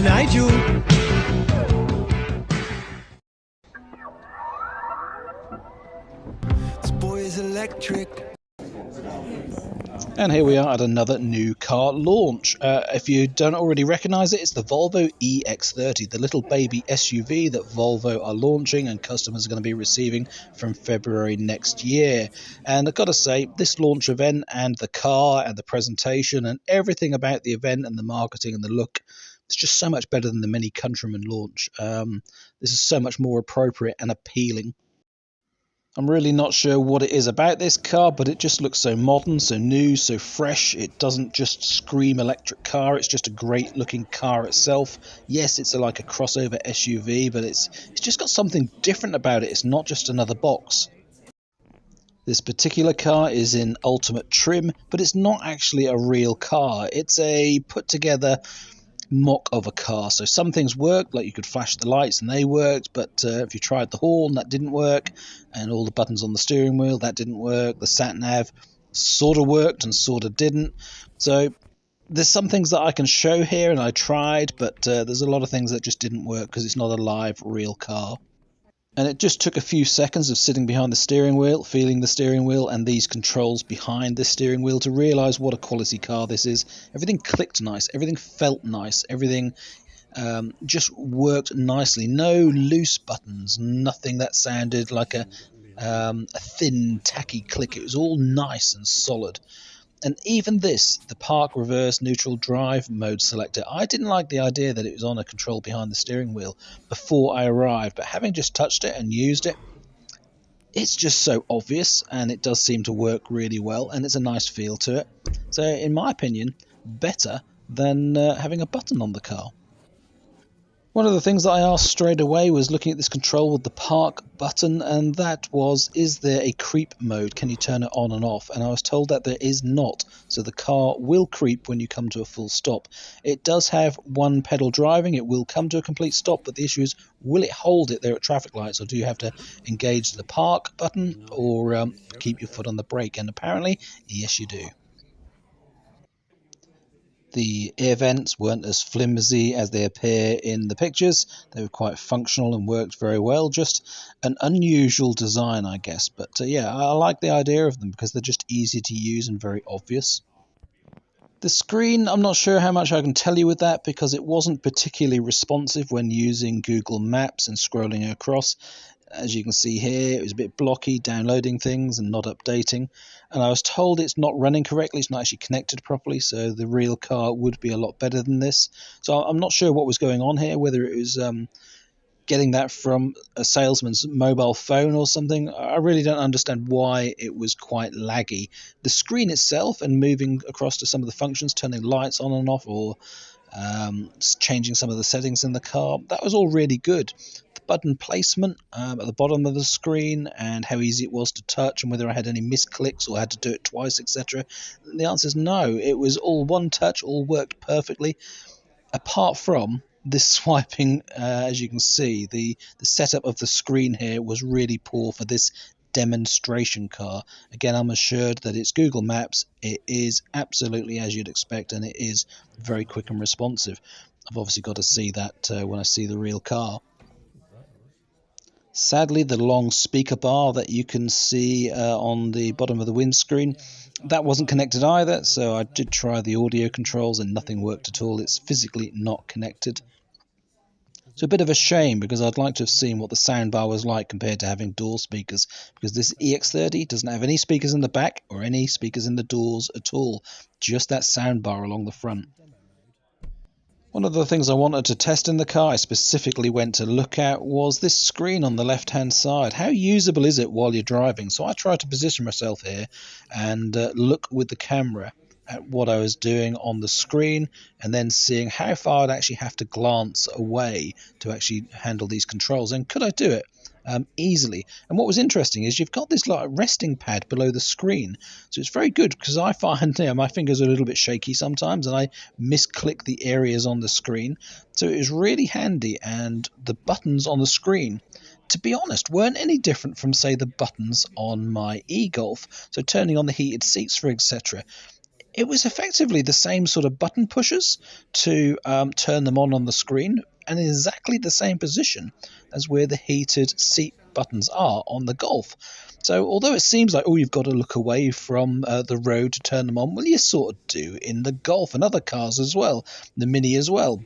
Nigel. This boy is electric. And here we are at another new car launch. If you don't already recognise it, it's the Volvo EX30, the little baby SUV that Volvo are launching and customers are going to be receiving from February next year. And I've got to say, this launch event and the car and the presentation and everything about the event and the marketing and the look, it's just so much better than the Mini Countryman launch. This is so much more appropriate and appealing. I'm really not sure what it is about this car, but it just looks so modern, so new, so fresh. It doesn't just scream electric car, it's just a great looking car itself. Yes, it's like a crossover SUV, but it's just got something different about it. It's not just another box. This particular car is in ultimate trim, but it's not actually a real car. It's a put together mock of a car. So some things worked, like you could flash the lights and they worked, but if you tried the horn, that didn't work, and all the buttons on the steering wheel, that didn't work. The sat nav sort of worked and sort of didn't. So there's some things that I can show here and I tried, but there's a lot of things that just didn't work because it's not a live real car. And it just took a few seconds of sitting behind the steering wheel, feeling the steering wheel and these controls behind the steering wheel to realise what a quality car this is. Everything clicked nice, everything felt nice, everything just worked nicely. No loose buttons, nothing that sounded like a thin, tacky click. It was all nice and solid. And even this, the park, reverse, neutral, drive mode selector, I didn't like the idea that it was on a control behind the steering wheel before I arrived, but having just touched it and used it, it's just so obvious, and it does seem to work really well, and it's a nice feel to it. So in my opinion, better than having a button on the car. One of the things that I asked straight away was looking at this control with the park button, and that was, is there a creep mode? Can you turn it on and off? And I was told that there is not, so the car will creep when you come to a full stop. It does have one pedal driving, it will come to a complete stop, but the issue is, will it hold it there at traffic lights, or do you have to engage the park button or keep your foot on the brake? And apparently, yes you do. The air vents weren't as flimsy as they appear in the pictures. They were quite functional and worked very well. Just an unusual design, I guess. But yeah, I like the idea of them because they're just easy to use and very obvious. The screen, I'm not sure how much I can tell you with that because it wasn't particularly responsive when using Google Maps and scrolling across. As you can see here, it was a bit blocky, downloading things and not updating. And I was told it's not running correctly, it's not actually connected properly, so the real car would be a lot better than this. So I'm not sure what was going on here, whether it was getting that from a salesman's mobile phone or something. I really don't understand why it was quite laggy. The screen itself and moving across to some of the functions, turning lights on and off, or changing some of the settings in the car, that was all really good. The button placement at the bottom of the screen and how easy it was to touch and whether I had any misclicks or had to do it twice, etc. The answer is no. It was all one touch, all worked perfectly, apart from this swiping. As you can see, the setup of the screen here was really poor for this demonstration car. Again, I'm assured that it's Google Maps. It is absolutely as you'd expect, and it is very quick and responsive. I've obviously got to see that when I see the real car. Sadly, the long speaker bar that you can see on the bottom of the windscreen, that wasn't connected either, so I did try the audio controls and nothing worked at all. It's physically not connected. So a bit of a shame, because I'd like to have seen what the soundbar was like compared to having door speakers, because this EX30 doesn't have any speakers in the back or any speakers in the doors at all, just that soundbar along the front. One of the things I wanted to test in the car, I specifically went to look at, was this screen on the left hand side. How usable is it while you're driving? So I tried to position myself here and look with the camera at what I was doing on the screen, and then seeing how far I'd actually have to glance away to actually handle these controls, and could I do it easily. And what was interesting is you've got this like resting pad below the screen, so it's very good, because I find my fingers are a little bit shaky sometimes and I misclick the areas on the screen, so it was really handy. And the buttons on the screen, to be honest, weren't any different from, say, the buttons on my e-Golf. So turning on the heated seats for etc. It was effectively the same sort of button pushers to turn them on the screen, and in exactly the same position as where the heated seat buttons are on the Golf. So although it seems like, oh, you've got to look away from the road to turn them on, well, you sort of do in the Golf and other cars as well, the Mini as well.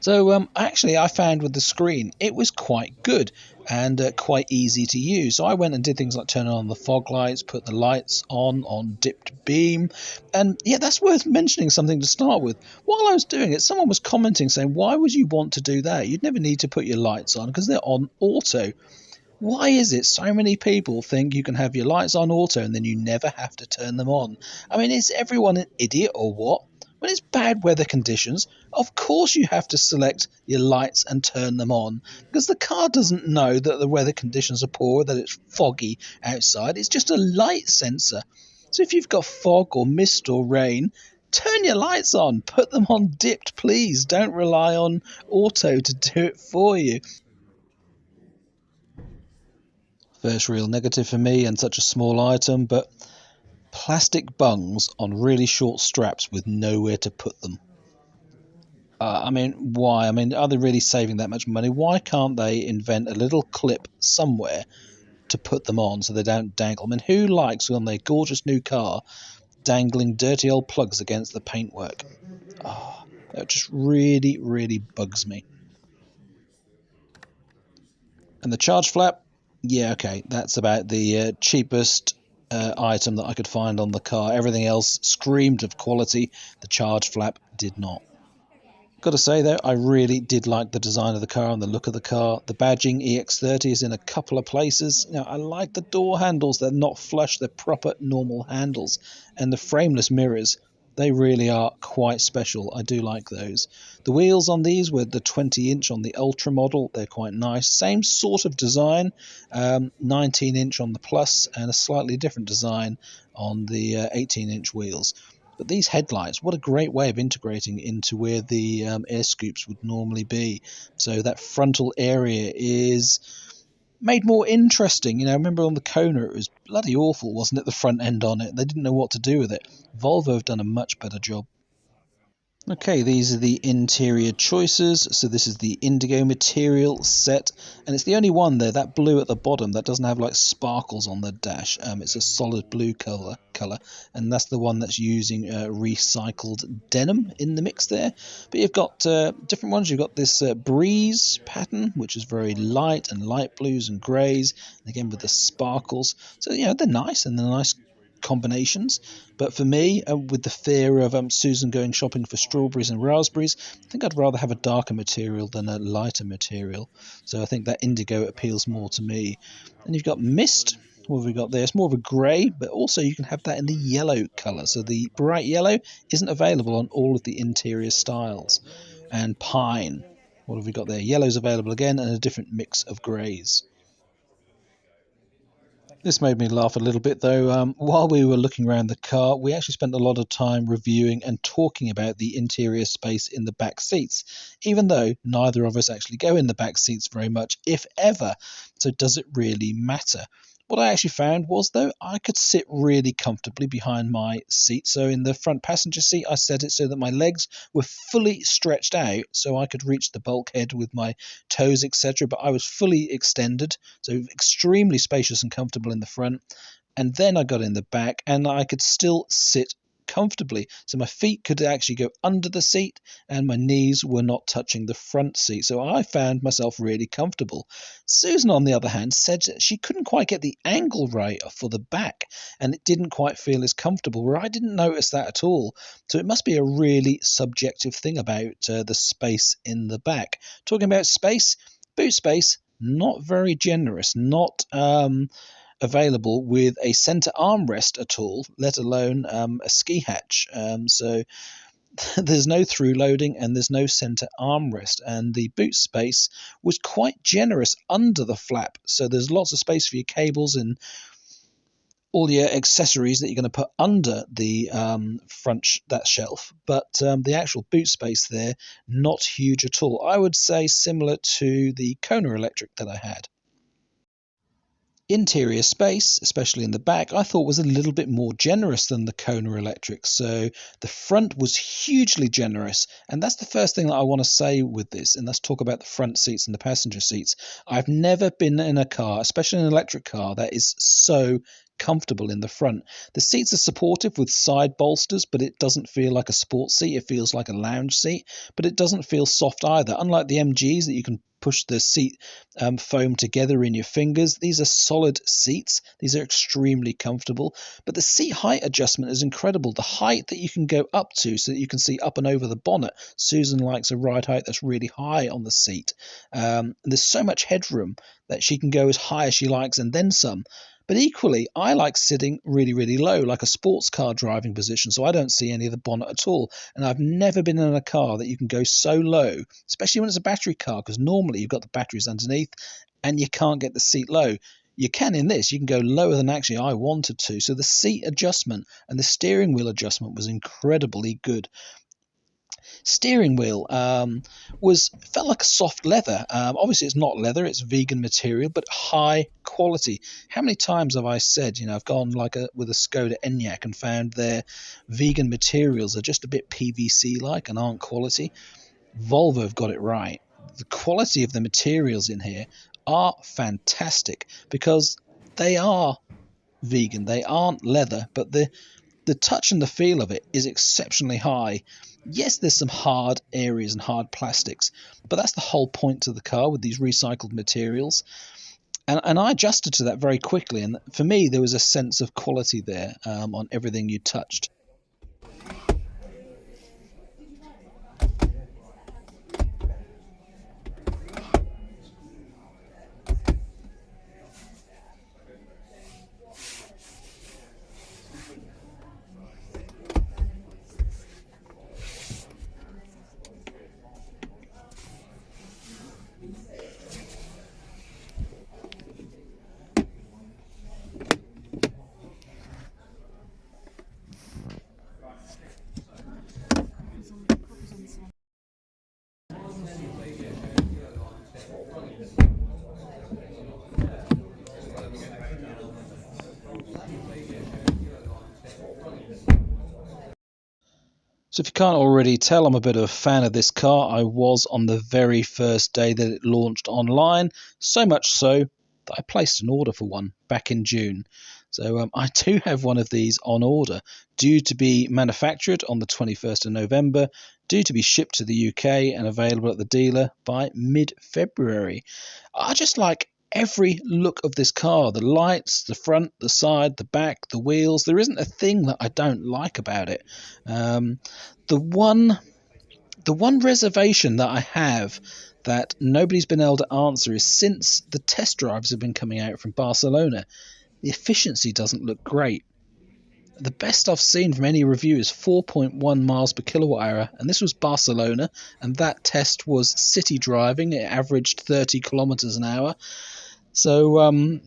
So actually, I found with the screen, it was quite good and quite easy to use. So I went and did things like turn on the fog lights, put the lights on dipped beam. And yeah, that's worth mentioning something to start with. While I was doing it, someone was commenting saying, why would you want to do that? You'd never need to put your lights on because they're on auto. Why is it so many people think you can have your lights on auto and then you never have to turn them on? I mean, is everyone an idiot or what? When it's bad weather conditions, of course you have to select your lights and turn them on because the car doesn't know that the weather conditions are poor, that it's foggy outside. It's just a light sensor. So if you've got fog or mist or rain, turn your lights on, put them on dipped, please. Don't rely on auto to do it for you. First real negative for me, and such a small item, but plastic bungs on really short straps with nowhere to put them. I mean, why? I mean, are they really saving that much money? Why can't they invent a little clip somewhere to put them on so they don't dangle? I mean, who likes on their gorgeous new car dangling dirty old plugs against the paintwork? Oh, that just really, really bugs me. And the charge flap, yeah, okay, that's about the cheapest item that I could find on the car. Everything else screamed of quality. The charge flap did not. Got to say though, I really did like the design of the car and the look of the car. The badging EX30 is in a couple of places. You know, I like the door handles. They're not flush. They're proper normal handles. And the frameless mirrors, they really are quite special. I do like those. The wheels on these were the 20-inch on the Ultra model. They're quite nice. Same sort of design, 19-inch on the Plus and a slightly different design on the 18-inch wheels. But these headlights, what a great way of integrating into where the air scoops would normally be. So that frontal area is made more interesting. You know, I remember on the Kona, it was bloody awful, wasn't it, the front end on it? They didn't know what to do with it. Volvo have done a much better job. Okay, these are the interior choices. So this is the indigo material set, and it's the only one there, that blue at the bottom, that doesn't have like sparkles on the dash. It's a solid blue color, and that's the one that's using recycled denim in the mix there. But you've got different ones. You've got this breeze pattern, which is very light, and light blues and greys, and again with the sparkles. So you know, they're nice, and they're nice combinations. But for me, with the fear of Susan going shopping for strawberries and raspberries, I think I'd rather have a darker material than a lighter material. So I think that indigo appeals more to me. And you've got mist. What have we got there? It's more of a grey, but also you can have that in the yellow colour. So the bright yellow isn't available on all of the interior styles. And pine. What have we got there? Yellow's available again, and a different mix of greys. This made me laugh a little bit though. While we were looking around the car, we actually spent a lot of time reviewing and talking about the interior space in the back seats, even though neither of us actually go in the back seats very much, if ever. So does it really matter? What I actually found was, though, I could sit really comfortably behind my seat. So in the front passenger seat, I set it so that my legs were fully stretched out so I could reach the bulkhead with my toes, etc. But I was fully extended, so extremely spacious and comfortable in the front. And then I got in the back and I could still sit comfortably. So my feet could actually go under the seat and my knees were not touching the front seat. So I found myself really comfortable. Susan, on the other hand, said she couldn't quite get the angle right for the back and it didn't quite feel as comfortable, where I didn't notice that at all. So it must be a really subjective thing about the space in the back. Talking about space, boot space, not very generous, not available with a center armrest at all, let alone a ski hatch. So there's no through loading and there's no center armrest, and the boot space was quite generous under the flap. So there's lots of space for your cables and all your accessories that you're going to put under the front that shelf, but the actual boot space there, not huge at all. I would say similar to the Kona electric that I had. Interior space, especially in the back, I thought was a little bit more generous than the Kona Electric. So the front was hugely generous, and that's the first thing that I want to say with this. And let's talk about the front seats and the passenger seats. I've never been in a car, especially an electric car, that is so comfortable in the front. The seats are supportive with side bolsters, but it doesn't feel like a sports seat. It feels like a lounge seat, but it doesn't feel soft either. Unlike the MGs that you can push the seat foam together in your fingers, these are solid seats. These are extremely comfortable, but the seat height adjustment is incredible. The height that you can go up to so that you can see up and over the bonnet. Susan likes a ride height that's really high on the seat. There's so much headroom that she can go as high as she likes and then some. But equally, I like sitting really, really low, like a sports car driving position, so I don't see any of the bonnet at all. And I've never been in a car that you can go so low, especially when it's a battery car, because normally you've got the batteries underneath and you can't get the seat low. You can in this, you can go lower than actually I wanted to. So the seat adjustment and the steering wheel adjustment was incredibly good. Steering wheel felt like a soft leather. Obviously, it's not leather; it's vegan material, but high quality. How many times have I said, I've gone with a Skoda Enyaq and found their vegan materials are just a bit PVC-like and aren't quality. Volvo have got it right. The quality of the materials in here are fantastic because they are vegan. They aren't leather, but the touch and the feel of it is exceptionally high. Yes, there's some hard areas and hard plastics, but that's the whole point to the car with these recycled materials. And I adjusted to that very quickly, and for me, there was a sense of quality there on everything you touched. So if you can't already tell, I'm a bit of a fan of this car. I was on the very first day that it launched online, so much so that I placed an order for one back in June. So I do have one of these on order, due to be manufactured on the 21st of November, due to be shipped to the UK and available at the dealer by mid-February. I just like every look of this car, the lights, the front, the side, the back, the wheels. There isn't a thing that I don't like about it. The one reservation that I have that nobody's been able to answer is, since the test drives have been coming out from Barcelona, the efficiency doesn't look great. The best I've seen from any review is 4.1 miles per kilowatt hour, and this was Barcelona, and that test was city driving. It averaged 30 kilometers an hour. So I'm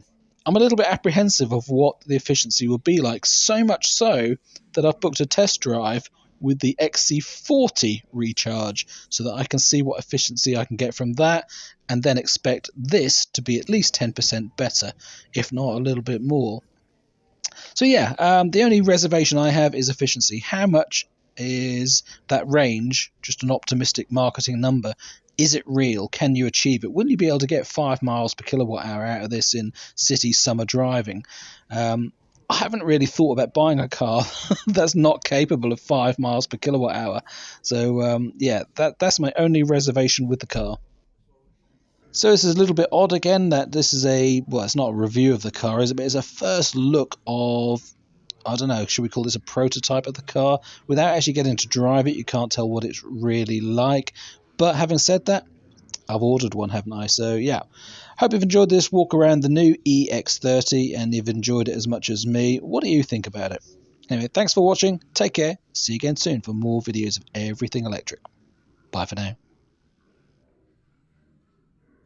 a little bit apprehensive of what the efficiency will be like, so much so that I've booked a test drive with the XC40 recharge so that I can see what efficiency I can get from that, and then expect this to be at least 10% better, if not a little bit more. So yeah, the only reservation I have is efficiency. How much is that range just an optimistic marketing number? Is it real? Can you achieve it? Will you be able to get 5 miles per kilowatt hour out of this in city summer driving? I haven't really thought about buying a car that's not capable of 5 miles per kilowatt hour. So yeah, that's my only reservation with the car. So this is a little bit odd again that this is it's not a review of the car, is it? But it's a first look of, I don't know, should we call this a prototype of the car? Without actually getting to drive it, you can't tell what it's really like. But having said that, I've ordered one, haven't I? So yeah, hope you've enjoyed this walk around the new EX30 and you've enjoyed it as much as me. What do you think about it? Anyway, thanks for watching. Take care. See you again soon for more videos of everything electric. Bye for now.